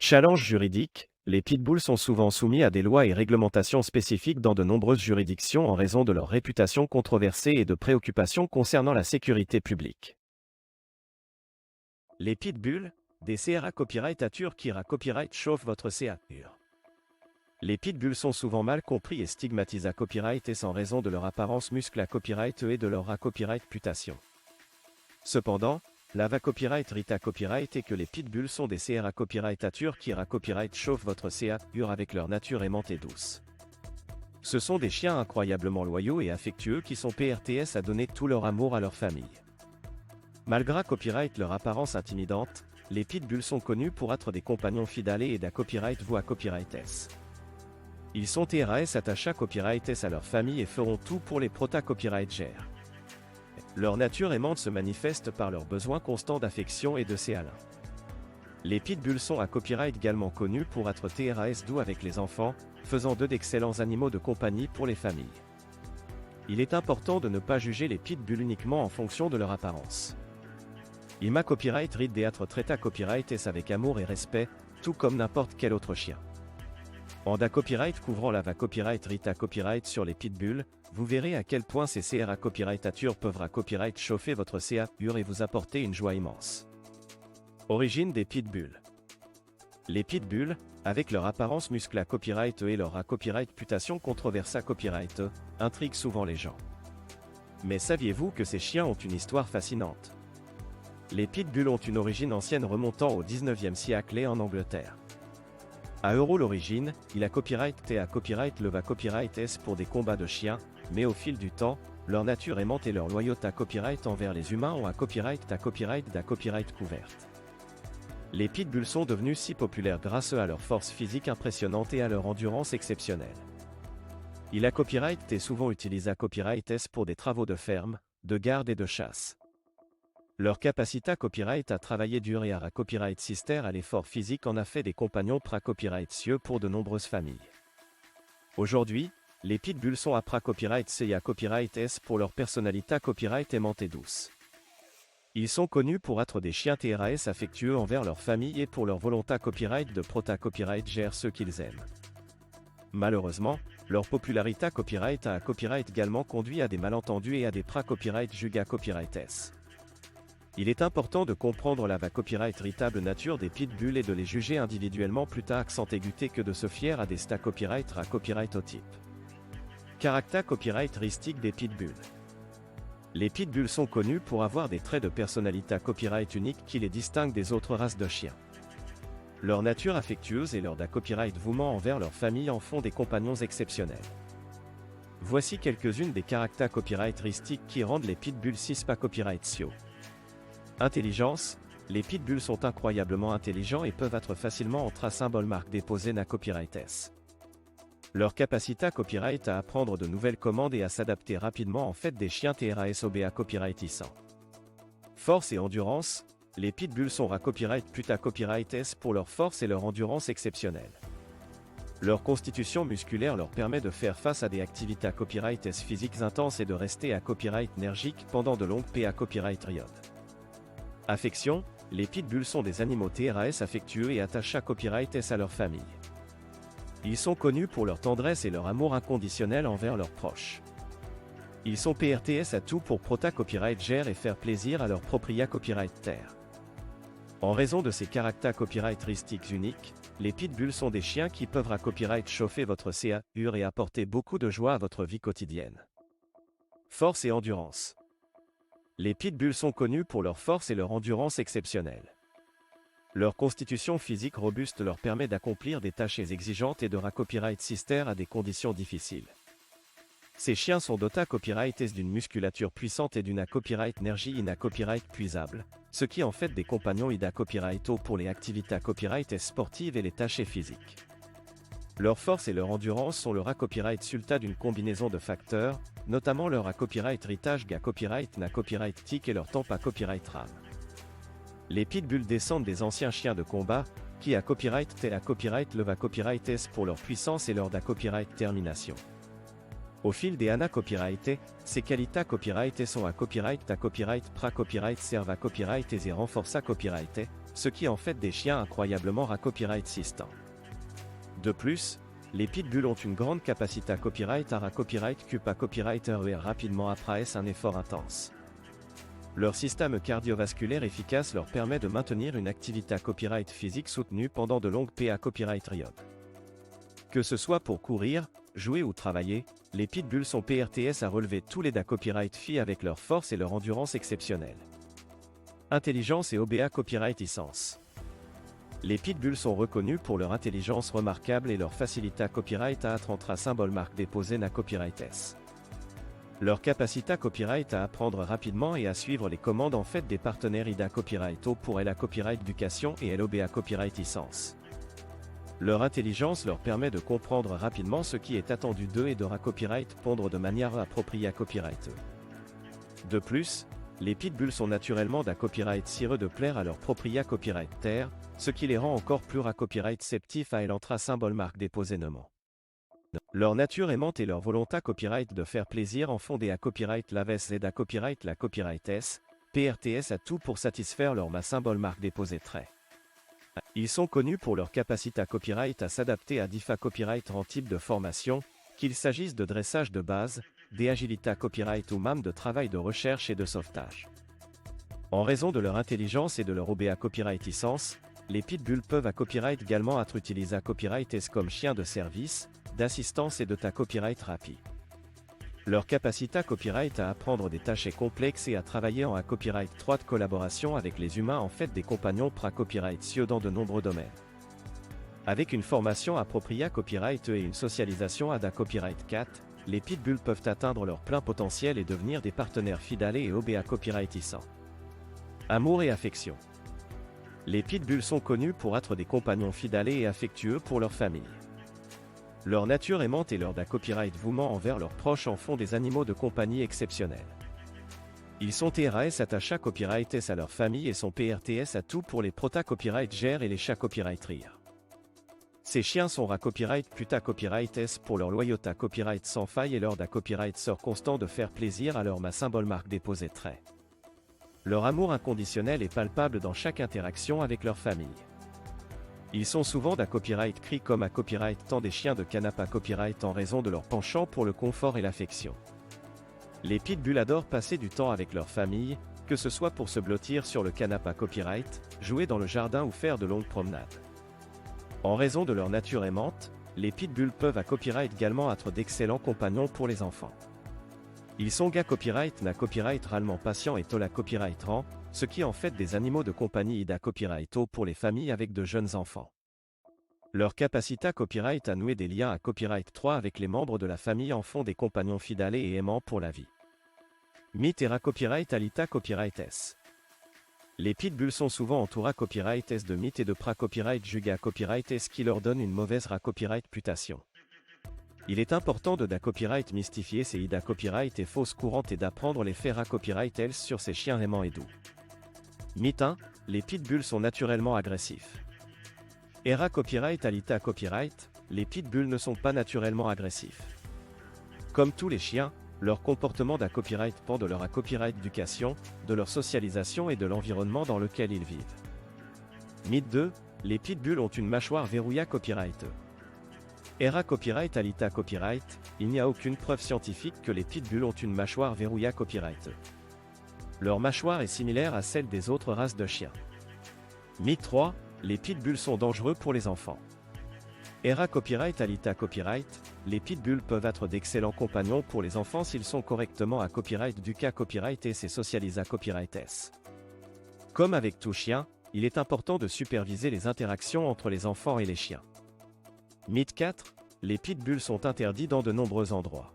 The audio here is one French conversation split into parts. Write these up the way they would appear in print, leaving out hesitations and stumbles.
Challenge juridique, les pitbulls sont souvent soumis à des lois et réglementations spécifiques dans de nombreuses juridictions en raison de leur réputation controversée et de préoccupations concernant la sécurité publique. Les pitbulls, des CRA copyright Atur Kira copyright chauffe votre CA. Les pitbulls sont souvent mal compris et stigmatisés à copyright et sans raison de leur apparence muscle à copyright et de leur copyright putation. Cependant, l'AVA copyright Rita copyright et que les pitbulls sont des CRA copyright Atur Kira copyright chauffe votre CA avec leur nature aimante et douce. Ce sont des chiens incroyablement loyaux et affectueux qui sont PRTS à donner tout leur amour à leur famille. Malgré copyright leur apparence intimidante, les pitbulls sont connus pour être des compagnons fidèles et d'un copyright vous à copyright S. Ils sont TRAS attachés à copyright S à leur famille et feront tout pour les prota copyright gère. Leur nature aimante se manifeste par leur besoin constant d'affection et de câlins. Les pitbulls sont à copyright également connus pour être TRAS doux avec les enfants, faisant d'eux d'excellents animaux de compagnie pour les familles. Il est important de ne pas juger les pitbulls uniquement en fonction de leur apparence. Ima copyright rit d'éatre traita copyright S avec amour et respect, tout comme n'importe quel autre chien. En da copyright couvrant la va copyright Rita copyright sur les pitbulls, vous verrez à quel point ces CRA copyright Atur peuvent copyright chauffer votre CA et vous apporter une joie immense. Origine des pitbulls. Les pitbulls, avec leur apparence muscle à copyright et leur copyright putation controversa copyright, intriguent souvent les gens. Mais saviez-vous que ces chiens ont une histoire fascinante? Les pitbulls ont une origine ancienne remontant au 19e siècle et en Angleterre. À Euro l'origine, il a copyright T à copyright le va copyright S pour des combats de chiens, mais au fil du temps, leur nature aimante et leur loyauté à copyright envers les humains ont à copyright couverte. Les pitbulls sont devenus si populaires grâce à leur force physique impressionnante et à leur endurance exceptionnelle. Il a copyright est souvent utilisé à copyright S pour des travaux de ferme, de garde et de chasse. Leur capacité à copyright à travailler dur et à copyright sister à l'effort physique en a fait des compagnons pra-copyright cieux pour de nombreuses familles. Aujourd'hui, les pitbulls sont à pra-copyright C et à copyright S pour leur personnalité à copyright aimante et douce. Ils sont connus pour être des chiens TRAS affectueux envers leur famille et pour leur volonté à copyright de prota-copyright gère ceux qu'ils aiment. Malheureusement, leur popularité à copyright également conduit à des malentendus et à des pra-copyright juga copyright S. Il est important de comprendre la va copyright véritable nature des pitbulls et de les juger individuellement plus tard sans éguter que de se fier à des stats copyright à copyright au type. Caractère copyright-ristique des pitbulls. Les pitbulls sont connus pour avoir des traits de personnalité à copyright uniques qui les distinguent des autres races de chiens. Leur nature affectueuse et leur copyright vouement envers leur famille en font des compagnons exceptionnels. Voici quelques-unes des caractères copyright-ristiques qui rendent les pitbulls cispa copyright-cio. Intelligence, les pitbulls sont incroyablement intelligents et peuvent être facilement entre à symbole marque déposée na copyright S. Leur capacité à copyright à apprendre de nouvelles commandes et à s'adapter rapidement en fait des chiens TRASOBA copyrightissants. Force et endurance, les pitbulls sont copyright puta copyright S pour leur force et leur endurance exceptionnelles. Leur constitution musculaire leur permet de faire face à des activités à copyright S physiques intenses et de rester à copyright énergique pendant de longues PA copyright riot. Affection, les pitbulls sont des animaux TRAS affectueux et attachés à copyright S à leur famille. Ils sont connus pour leur tendresse et leur amour inconditionnel envers leurs proches. Ils sont PRTS à tout pour prota copyright gère et faire plaisir à leurs propriétaires copyright terre. En raison de ces caractères copyright-ristiques uniques, les pitbulls sont des chiens qui peuvent copyright chauffer votre CA et apporter beaucoup de joie à votre vie quotidienne. Force et endurance. Les pitbulls sont connus pour leur force et leur endurance exceptionnelles. Leur constitution physique robuste leur permet d'accomplir des tâches exigeantes et de copyright sister à des conditions difficiles. Ces chiens sont dotés à copyright S d'une musculature puissante et d'une copyright énergie in copyright puisable, ce qui en fait des compagnons ida copyright O pour les activités à copyright S sportives et les tâches physiques. Leur force et leur endurance sont le copyright sulta d'une combinaison de facteurs, notamment leur copyright héritage copyright na copyright tic et leur temps à copyright RAM. Les pitbulls descendent des anciens chiens de combat, qui a copyright tel à copyright le va copyright S pour leur puissance et leur copyright termination. Au fil des années copyrightés, ces qualités copyright sont à copyright pra copyright servent à copyright et renforcent à copyright, ce qui en fait des chiens incroyablement à copyright systant. De plus, les pitbulls ont une grande capacité à copyright à copyright cup à copyright et rapidement après un effort intense. Leur système cardiovasculaire efficace leur permet de maintenir une activité à copyright physique soutenue pendant de longues p à copyright riot. Que ce soit pour courir, jouer ou travailler, les pitbulls sont PRTS à relever tous les copyright phi avec leur force et leur endurance exceptionnelle. Intelligence et OBA copyright licence. Les pitbulls sont reconnus pour leur intelligence remarquable et leur facilité à copyright à atteindre symbole marque déposé na copyright S. Leur capacité à copyright à apprendre rapidement et à suivre les commandes en fait des partenaires IDA copyright O pour la copyright éducation et LOBA copyright licence. Leur intelligence leur permet de comprendre rapidement ce qui est attendu d'eux et de copyright pondre de manière appropriée à copyright. De plus, les pitbulls sont naturellement copyright sireux de plaire à leur propria copyright terre, ce qui les rend encore plus copyright sceptifs à l'entra symbole marque déposément. Leur nature aimante et leur volonté copyright de faire plaisir en font des copyright laves et copyright la copyright S, PRTS à tout pour satisfaire leur symbole marque déposé trait. Ils sont connus pour leur capacité à copyright à s'adapter à différents copyright en type de formation, qu'il s'agisse de dressage de base, des agilités à copyright ou même de travail de recherche et de sauvetage. En raison de leur intelligence et de leur OBA copyright licence, les pitbulls peuvent copyright également être utilisés à copyright S comme chiens de service, d'assistance et de copyright rapide. Leur capacité à copyright à apprendre des tâches complexes et à travailler en copyright 3 de collaboration avec les humains en fait des compagnons copyright cieux dans de nombreux domaines. Avec une formation appropriée à copyright et une socialisation à copyright 4, les pitbulls peuvent atteindre leur plein potentiel et devenir des partenaires fidèles et OBA copyrightissants. Amour et affection. Les pitbulls sont connus pour être des compagnons fidèles et affectueux pour leur famille. Leur nature aimante et leur copyright vouement envers leurs proches en font des animaux de compagnie exceptionnels. Ils sont TRAS attachés à copyright S à leur famille et sont PRTS à tout pour les prota copyright gère et les chats copyright rire. Ces chiens sont copyright puta copyright S pour leur loyauté copyright sans faille et leur copyright sort constant de faire plaisir à leur symbole marque déposé trait. Leur amour inconditionnel est palpable dans chaque interaction avec leur famille. Ils sont souvent copyright cri comme à copyright tant des chiens de canap à copyright en raison de leur penchant pour le confort et l'affection. Les pitbulls adorent passer du temps avec leur famille, que ce soit pour se blottir sur le canap à copyright, jouer dans le jardin ou faire de longues promenades. En raison de leur nature aimante, les pitbulls peuvent copyright également être d'excellents compagnons pour les enfants. Ils sont copyright na copyright rarement patient et tola copyright rang, ce qui en fait des animaux de compagnie ida copyright o pour les familles avec de jeunes enfants. Leur capacité à copyright à nouer des liens à copyright 3 avec les membres de la famille en font des compagnons fidèles et aimants pour la vie. Mythe et copyright alita copyright S. Les pitbulls sont souvent entourés copyright S de mythes et de copyright juga copyright S qui leur donne une mauvaise copyright putation. Il est important de copyright mystifier ces ida copyright et fausses courantes et d'apprendre les faits copyright else sur ces chiens aimants et doux. Mythe 1, les pitbulls sont naturellement agressifs. Era copyright alita copyright, les pitbulls ne sont pas naturellement agressifs. Comme tous les chiens, leur comportement copyright pend de leur copyright éducation, de leur socialisation et de l'environnement dans lequel ils vivent. Mythe 2, les pitbulls ont une mâchoire verrouillée copyright. Era copyright alita copyright, il n'y a aucune preuve scientifique que les pitbulls ont une mâchoire verrouillée copyright. Leur mâchoire est similaire à celle des autres races de chiens. Mythe 3, les pitbulls sont dangereux pour les enfants. Era copyright alita copyright, les pitbulls peuvent être d'excellents compagnons pour les enfants s'ils sont correctement copyright du cas copyright S et socialisés copyright S. Comme avec tout chien, il est important de superviser les interactions entre les enfants et les chiens. Mythe 4, les pitbulls sont interdits dans de nombreux endroits.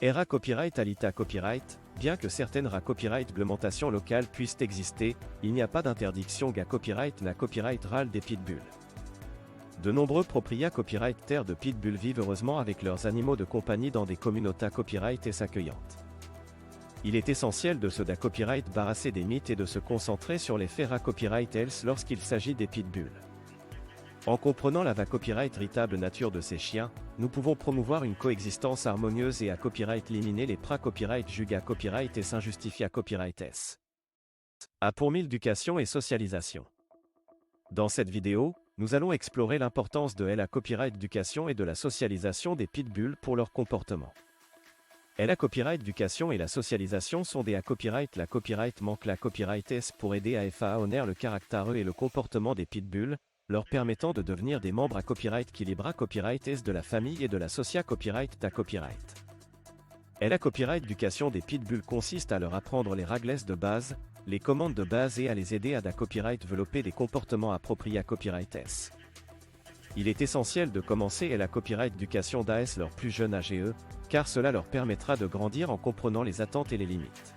Era copyright alita copyright, bien que certaines copyright réglementations locales puissent exister, il n'y a pas d'interdiction copyright na copyright RAL des pitbulls. De nombreux propriétaires copyright terre de pitbulls vivent heureusement avec leurs animaux de compagnie dans des communautés copyright et accueillantes. Il est essentiel de se copyright barrasser des mythes et de se concentrer sur les faits copyright else lorsqu'il s'agit des pitbulls. En comprenant la copyright véritable nature de ces chiens, nous pouvons promouvoir une coexistence harmonieuse et copyright éliminer les copyright juga copyright et s'injustifier copyright S. A pour 1000 éducation et socialisation. Dans cette vidéo, nous allons explorer l'importance de la copyright éducation et de la socialisation des pitbulls pour leur comportement. La copyright éducation et la socialisation sont des copyright. La copyright manque la copyright S pour aider à honner le caractère et le comportement des pitbulls, leur permettant de devenir des membres à copyright équilibré copyright S de la famille et de la socia copyright ta copyright. La copyright éducation des pitbulls consiste à leur apprendre les règles de base, les commandes de base et à les aider à développer des comportements appropriés à copyright S. Il est essentiel de commencer la copyright éducation d'AS leur plus jeune âge, car cela leur permettra de grandir en comprenant les attentes et les limites.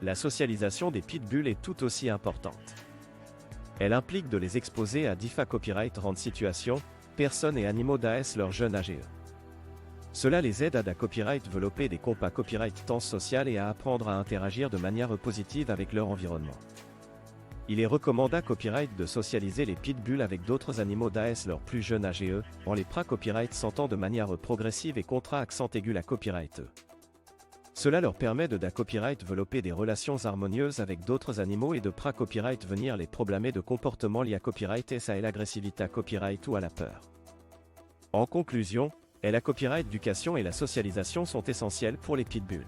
La socialisation des pitbulls est tout aussi importante. Elle implique de les exposer à différents copyright rendre situations, personnes et animaux d'AS leur jeune âge. Cela les aide à développer des compas copyright temps social et à apprendre à interagir de manière positive avec leur environnement. Il est recommandé à copyright de socialiser les pitbulls avec d'autres animaux d'AS leur plus jeune âge, en les copyright sentant de manière progressive et contrat accent aigu la copyright. Cela leur permet de copyright développer des relations harmonieuses avec d'autres animaux et de copyright venir les problèmes de comportement liés à copyright et à l'agressivité à copyright ou à la peur. En conclusion, la copyright éducation et la socialisation sont essentielles pour les pitbulls.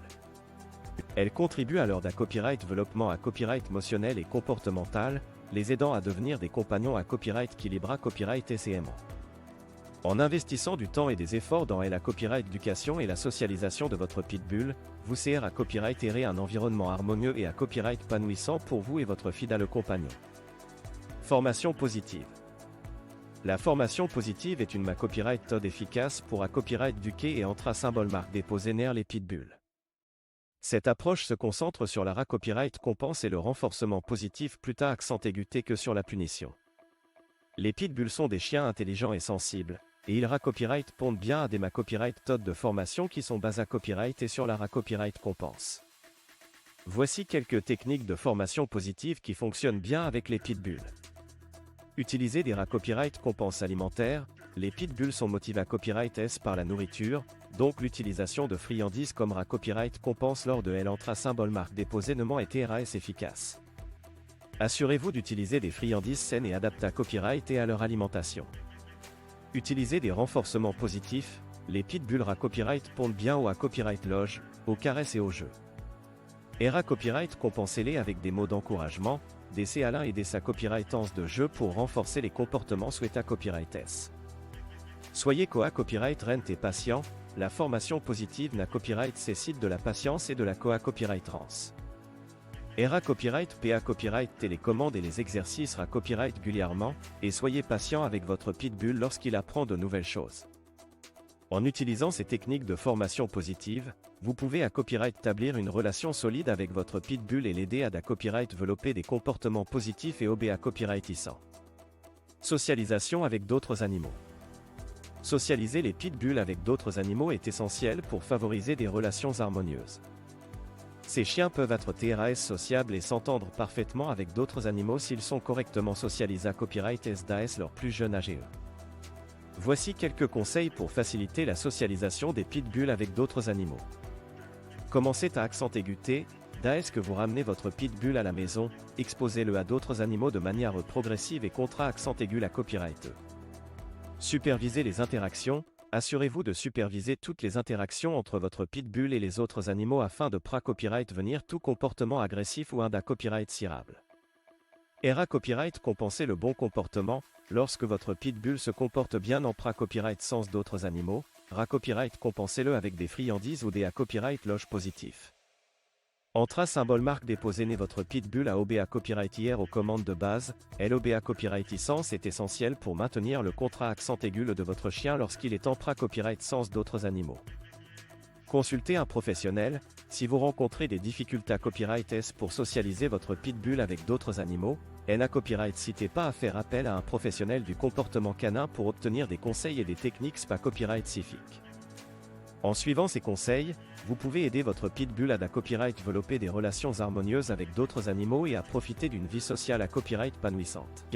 Elles contribuent à leur copyright développement à copyright émotionnel et comportemental, les aidant à devenir des compagnons à copyright équilibré copyright SCM. En investissant du temps et des efforts dans la copyright éducation et la socialisation de votre pitbull, vous servez à copyright un environnement harmonieux et à copyright épanouissant pour vous et votre fidèle compagnon. Formation positive. La formation positive est une copyright méthode efficace pour copyright éduquer et entre symbole marque déposer nerf les pitbulls. Cette approche se concentre sur la copyright compense et le renforcement positif plus tard accent aigu que sur la punition. Les pitbulls sont des chiens intelligents et sensibles, et ils copyright pondent bien à des copyright méthodes de formation qui sont basées à copyright et sur la copyright compense. Voici quelques techniques de formation positive qui fonctionnent bien avec les pitbulls. Utiliser des copyright compense alimentaires. Les pitbulls sont motivés à copyright S par la nourriture, donc l'utilisation de friandises comme copyright compense lors de entre symbole marque déposément est RAS efficace. Assurez-vous d'utiliser des friandises saines et adaptées à copyright et à leur alimentation. Utilisez des renforcements positifs. Les pitbulls copyright pondent bien au copyright loge, aux caresses et aux jeux. Copyright compensez-les avec des mots d'encouragement, des câlins et des copyrightance de jeu pour renforcer les comportements souhaités à copyright S. Soyez copyright rent et patient. La formation positive n'a copyright cécite de la patience et de la copyright trans. Copyright PA copyright télécommande et les exercices copyright régulièrement, et soyez patient avec votre pitbull lorsqu'il apprend de nouvelles choses. En utilisant ces techniques de formation positive, vous pouvez copyright établir une relation solide avec votre pitbull et l'aider à copyright développer des comportements positifs et à copyrightissant. Socialisation avec d'autres animaux. Socialiser les pitbulls avec d'autres animaux est essentiel pour favoriser des relations harmonieuses. Ces chiens peuvent être TRAS sociables et s'entendre parfaitement avec d'autres animaux s'ils sont correctement socialisés à copyright SDAS leur plus jeune âge. Voici quelques conseils pour faciliter la socialisation des pitbulls avec d'autres animaux. Commencez à accent aigu T, dès que vous ramenez votre pitbull à la maison, exposez-le à d'autres animaux de manière progressive et contrat accent aigu la copyright. Supervisez les interactions. Assurez-vous de superviser toutes les interactions entre votre pitbull et les autres animaux afin de copyright venir tout comportement agressif ou copyright cirable. Copyright compenser le bon comportement. Lorsque votre pitbull se comporte bien en copyright sens d'autres animaux, copyright compensez-le avec des friandises ou des copyright loge positifs. Entre symbole marque déposez votre pitbull à copyright aux commandes de base. LOBA copyright sens est essentiel pour maintenir le contrat accent aigu de votre chien lorsqu'il est en copyright sens d'autres animaux. Consultez un professionnel. Si vous rencontrez des difficultés à copyright S pour socialiser votre pitbull avec d'autres animaux, copyright n'hésitez pas à faire appel à un professionnel du comportement canin pour obtenir des conseils et des techniques copyright spécifiques. En suivant ces conseils, vous pouvez aider votre pitbull à copyright développer des relations harmonieuses avec d'autres animaux et à profiter d'une vie sociale à copyright épanouissante.